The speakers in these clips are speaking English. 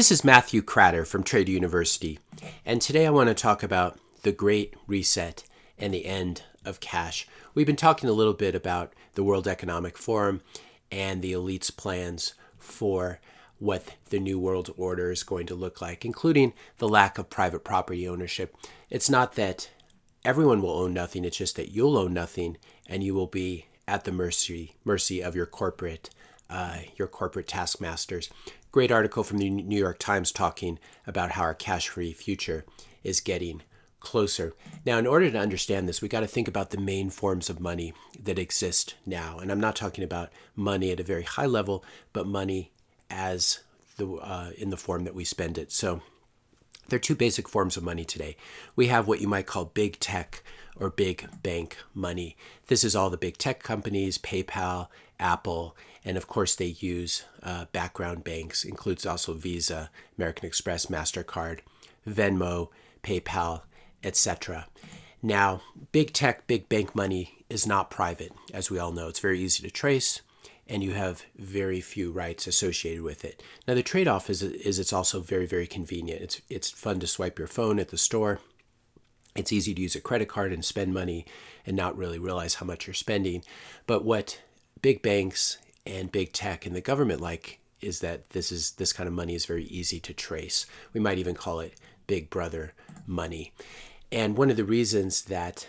This is Matthew Cratter from Trade University, and today I want to talk about the Great Reset and the end of cash. We've been talking a little bit about the World Economic Forum and the elite's plans for what the New World Order is going to look like, including the lack of private property ownership. It's not that everyone will own nothing, it's just that you'll own nothing and you will be at the mercy of your corporate taskmasters. Great article from the New York Times talking about how our cash-free future is getting closer. Now, in order to understand this, we got to think about the main forms of money that exist now. And I'm not talking about money at a very high level, but money as in the form that we spend it. So there are two basic forms of money today. We have what you might call big tech or big bank money. This is all the big tech companies, PayPal, Apple, and of course they use background banks, includes also Visa, American Express, MasterCard, Venmo, PayPal, etc. Now, big tech, big bank money is not private, as we all know. It's very easy to trace, and you have very few rights associated with it. Now, the trade-off is it's also very, very convenient. It's fun to swipe your phone at the store. It's easy to use a credit card and spend money and not really realize how much you're spending. But what big banks and big tech and the government like is that this kind of money is very easy to trace. We might even call it Big Brother money. And one of the reasons that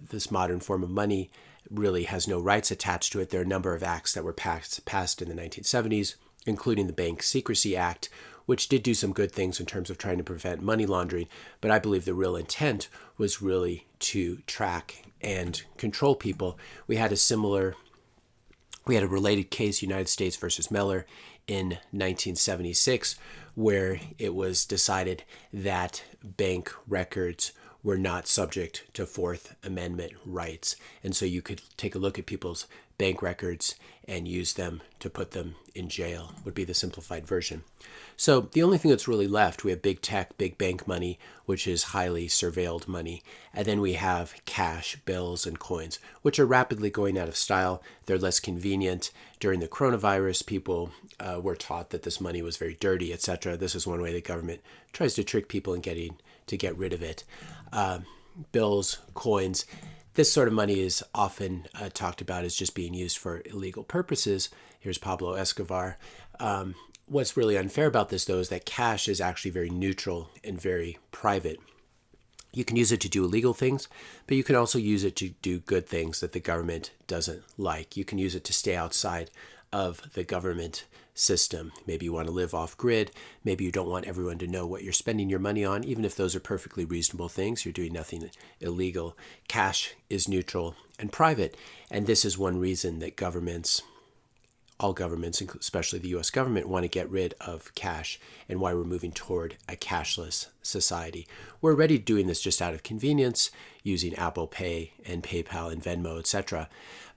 this modern form of money really has no rights attached to it, there are a number of acts that were passed in the 1970s, including the Bank Secrecy Act, which did do some good things in terms of trying to prevent money laundering. But I believe the real intent was really to track and control people. We had a related case, United States versus Mellor, in 1976, where it was decided that bank records were not subject to Fourth Amendment rights. And so you could take a look at people's bank records and use them to put them in jail, would be the simplified version. So the only thing that's really left, we have big tech, big bank money, which is highly surveilled money. And then we have cash, bills, and coins, which are rapidly going out of style. They're less convenient. During the coronavirus, people were taught that this money was very dirty, etc. This is one way the government tries to trick people in get rid of it. Bills, coins, this sort of money is often talked about as just being used for illegal purposes. Here's Pablo Escobar. What's really unfair about this, though, is that cash is actually very neutral and very private. You can use it to do illegal things, but you can also use it to do good things that the government doesn't like. You can use it to stay outside of the government system. Maybe you want to live off grid. Maybe you don't want everyone to know what you're spending your money on, even if those are perfectly reasonable things. You're doing nothing illegal. Cash is neutral and private. And this is one reason that all governments, especially the US government, want to get rid of cash and why we're moving toward a cashless society. We're already doing this just out of convenience, using Apple Pay and PayPal and Venmo, etc.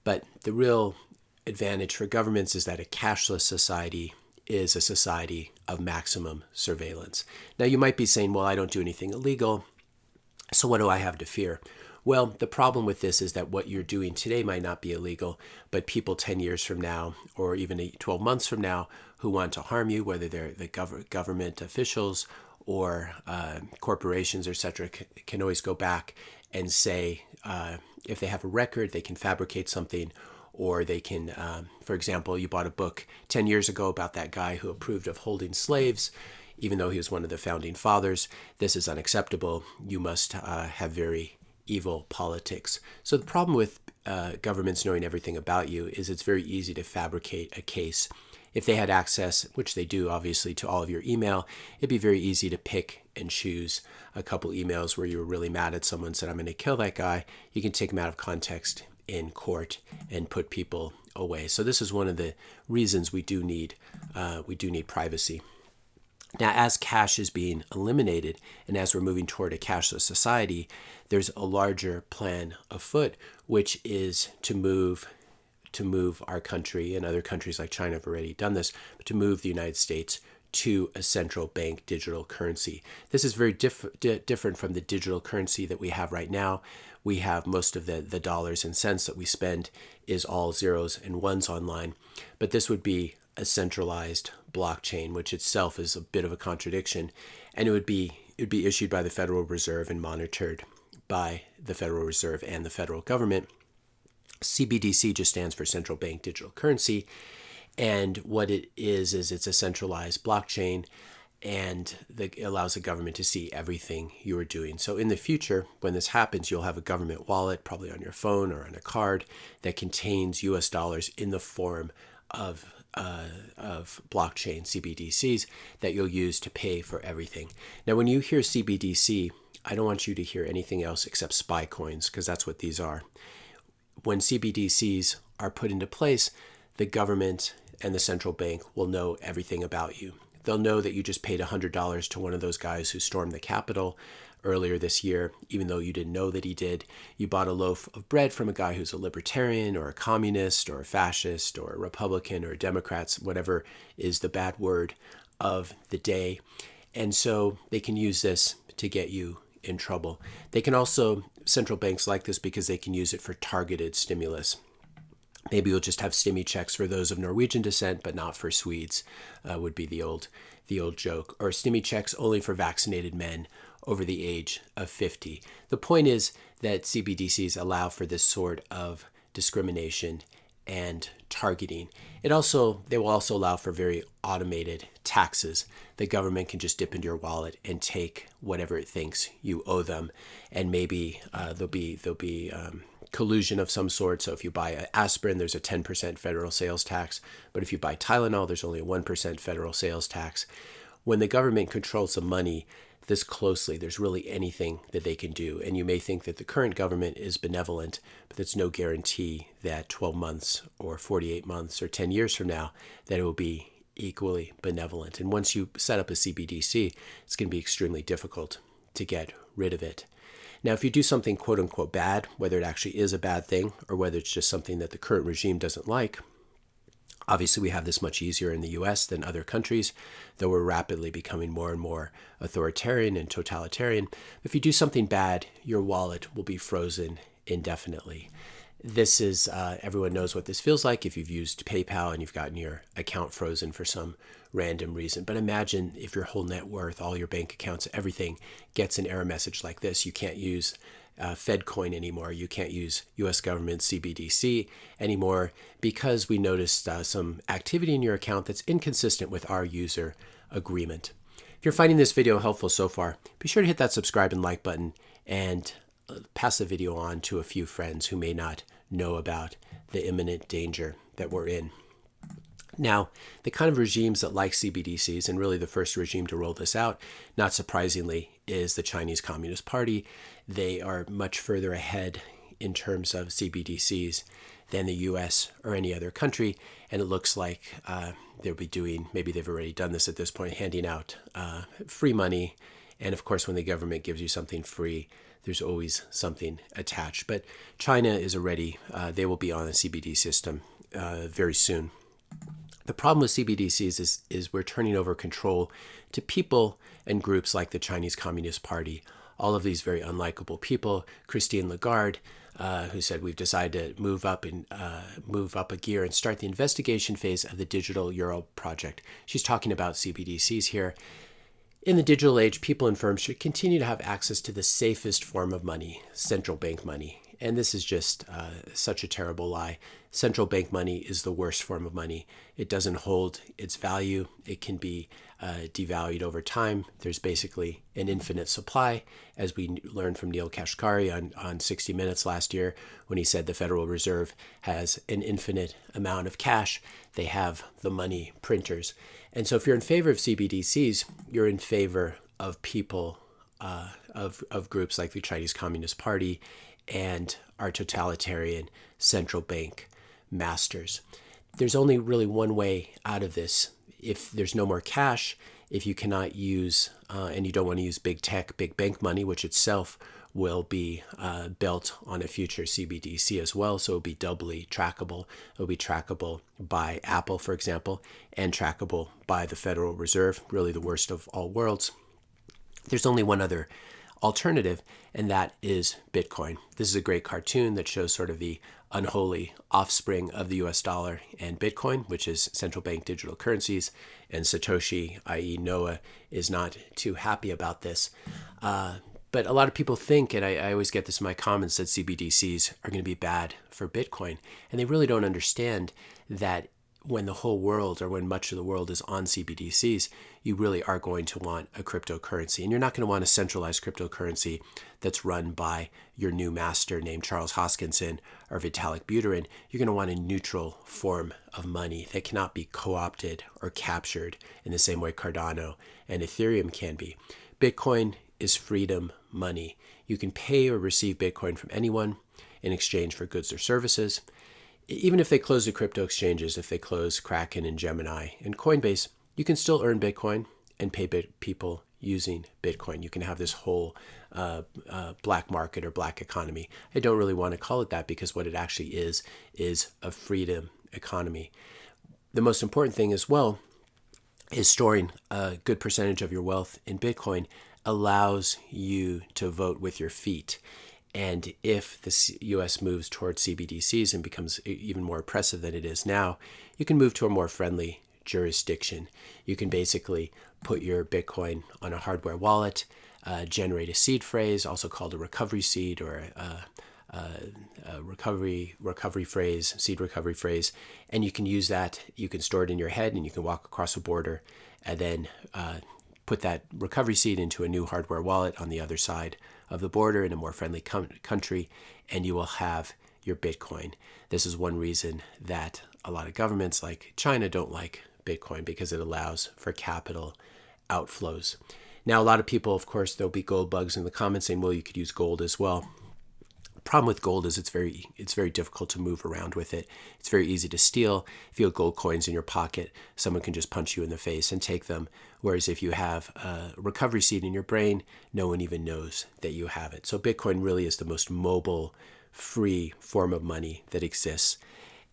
But the real advantage for governments is that a cashless society is a society of maximum surveillance. Now, you might be saying, well, I don't do anything illegal, so what do I have to fear? Well, the problem with this is that what you're doing today might not be illegal, but people 10 years from now or even 12 months from now who want to harm you, whether they're the government officials or corporations, etc., can always go back and say, if they have a record, they can fabricate something, or they can, for example, you bought a book 10 years ago about that guy who approved of holding slaves, even though he was one of the founding fathers. This is unacceptable. You must have very evil politics. So the problem with governments knowing everything about you is it's very easy to fabricate a case. If they had access, which they do obviously, to all of your email, it'd be very easy to pick and choose a couple emails where you were really mad at someone, said, I'm going to kill that guy. You can take them out of context in court and put people away. So this is one of the reasons we do need privacy. Now, as cash is being eliminated and as we're moving toward a cashless society, there's a larger plan afoot, which is to move our country, and other countries like China have already done this, but to move the United States to a central bank digital currency. This is very different from the digital currency that we have right now. We have most of the dollars and cents that we spend is all zeros and ones online, but this would be a centralized blockchain, which itself is a bit of a contradiction, and it would be issued by the Federal Reserve and monitored by the Federal Reserve and the federal government. CBDC just stands for central bank digital currency, and what it is it's a centralized blockchain, and it allows the government to see everything you are doing. So in the future, when this happens, you'll have a government wallet, probably on your phone or on a card, that contains US dollars in the form of blockchain CBDCs that you'll use to pay for everything. Now, when you hear CBDC, I don't want you to hear anything else except SpyCoins, because that's what these are. When CBDCs are put into place, the government and the central bank will know everything about you. They'll know that you just paid $100 to one of those guys who stormed the Capitol earlier this year, even though you didn't know that he did. You bought a loaf of bread from a guy who's a libertarian or a communist or a fascist or a Republican or a Democrat, whatever is the bad word of the day. And so they can use this to get you in trouble. They can also, central banks like this because they can use it for targeted stimulus. Maybe you'll just have stimmy checks for those of Norwegian descent, but not for Swedes, would be the old joke. Or stimmy checks only for vaccinated men over the age of 50. The point is that CBDCs allow for this sort of discrimination and targeting. They will also allow for very automated taxes. The government can just dip into your wallet and take whatever it thinks you owe them, and maybe there'll be collusion of some sort. So if you buy aspirin, there's a 10% federal sales tax, but if you buy Tylenol, there's only a 1% federal sales tax. When the government controls the money this closely, there's really anything that they can do. And you may think that the current government is benevolent, but that's no guarantee that 12 months or 48 months or 10 years from now that it will be equally benevolent. And once you set up a CBDC, it's going to be extremely difficult to get rid of it. Now, if you do something quote unquote bad, whether it actually is a bad thing or whether it's just something that the current regime doesn't like, obviously we have this much easier in the US than other countries, though we're rapidly becoming more and more authoritarian and totalitarian. If you do something bad, your wallet will be frozen indefinitely. This is, everyone knows what this feels like if you've used PayPal and you've gotten your account frozen for some random reason. But imagine if your whole net worth, all your bank accounts, everything gets an error message like this. You can't use FedCoin anymore. You can't use US government CBDC anymore because we noticed some activity in your account that's inconsistent with our user agreement. If you're finding this video helpful so far, be sure to hit that subscribe and like button and pass the video on to a few friends who may not know about the imminent danger that we're in. Now, the kind of regimes that like CBDCs, and really the first regime to roll this out, not surprisingly, is the Chinese Communist Party. They are much further ahead in terms of CBDCs than the US or any other country, and it looks like they'll be doing, maybe they've already done this at this point, handing out free money. And of course, when the government gives you something free, there's always something attached. But China is already, they will be on a CBD system very soon. The problem with CBDCs is we're turning over control to people and groups like the Chinese Communist Party. All of these very unlikable people. Christine Lagarde, who said we've decided to move up a gear and start the investigation phase of the digital euro project. She's talking about CBDCs here. In the digital age, people and firms should continue to have access to the safest form of money, central bank money. And this is just such a terrible lie. Central bank money is the worst form of money. It doesn't hold its value. It can be devalued over time. There's basically an infinite supply, as we learned from Neil Kashkari on 60 Minutes last year when he said the Federal Reserve has an infinite amount of cash. They have the money printers. And so if you're in favor of CBDCs, you're in favor of people, of groups like the Chinese Communist Party and our totalitarian central bank masters. There's only really one way out of this. If there's no more cash, if you cannot use, and you don't want to use big tech, big bank money, which itself will be built on a future CBDC as well, so it'll be doubly trackable. It'll be trackable by Apple, for example, and trackable by the Federal Reserve, really the worst of all worlds. There's only one other alternative, and that is Bitcoin. This is a great cartoon that shows sort of the unholy offspring of the US dollar and Bitcoin, which is central bank digital currencies. And Satoshi, i.e. Noah, is not too happy about this. But a lot of people think, and I always get this in my comments, that CBDCs are going to be bad for Bitcoin. And they really don't understand that when the whole world, or when much of the world, is on CBDCs, you really are going to want a cryptocurrency. And you're not going to want a centralized cryptocurrency that's run by your new master named Charles Hoskinson or Vitalik Buterin. You're going to want a neutral form of money that cannot be co-opted or captured in the same way Cardano and Ethereum can be. Bitcoin is freedom money. You can pay or receive Bitcoin from anyone in exchange for goods or services. Even if they close the crypto exchanges, if they close Kraken and Gemini and Coinbase, you can still earn Bitcoin and pay people using Bitcoin. You can have this whole black market or black economy. I don't really want to call it that, because what it actually is a freedom economy. The most important thing as well is storing a good percentage of your wealth in Bitcoin allows you to vote with your feet. And if the U.S. moves towards CBDCs and becomes even more oppressive than it is now, you can move to a more friendly jurisdiction. You can basically put your Bitcoin on a hardware wallet, generate a seed phrase, also called a recovery seed, or a recovery phrase, seed recovery phrase, and you can use that. You can store it in your head, and you can walk across a border and then put that recovery seed into a new hardware wallet on the other side of the border in a more friendly country, and you will have your Bitcoin. This is one reason that a lot of governments like China don't like Bitcoin, because it allows for capital outflows. Now, a lot of people, of course, there'll be gold bugs in the comments saying, well, you could use gold as well. Problem with gold is it's very difficult to move around with it. It's very easy to steal. If you have gold coins in your pocket, someone can just punch you in the face and take them. Whereas if you have a recovery seed in your brain, no one even knows that you have it. So Bitcoin really is the most mobile, free form of money that exists.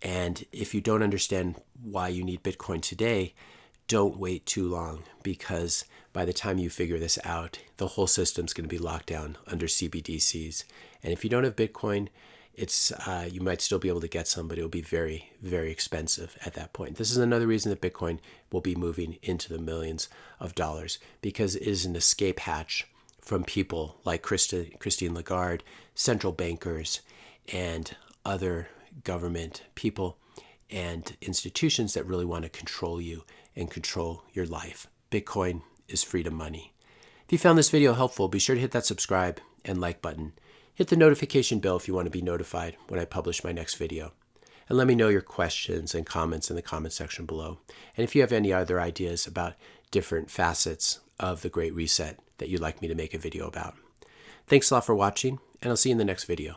And if you don't understand why you need Bitcoin today, don't wait too long, because by the time you figure this out, the whole system's going to be locked down under CBDCs. And if you don't have Bitcoin, you might still be able to get some, but it'll be very, very expensive at that point. This is another reason that Bitcoin will be moving into the millions of dollars, because it is an escape hatch from people like Christine Lagarde, central bankers, and other government people and institutions that really want to control you and control your life. Bitcoin is freedom money. If you found this video helpful, be sure to hit that subscribe and like button. Hit the notification bell if you want to be notified when I publish my next video. And let me know your questions and comments in the comment section below. And if you have any other ideas about different facets of the Great Reset that you'd like me to make a video about. Thanks a lot for watching, and I'll see you in the next video.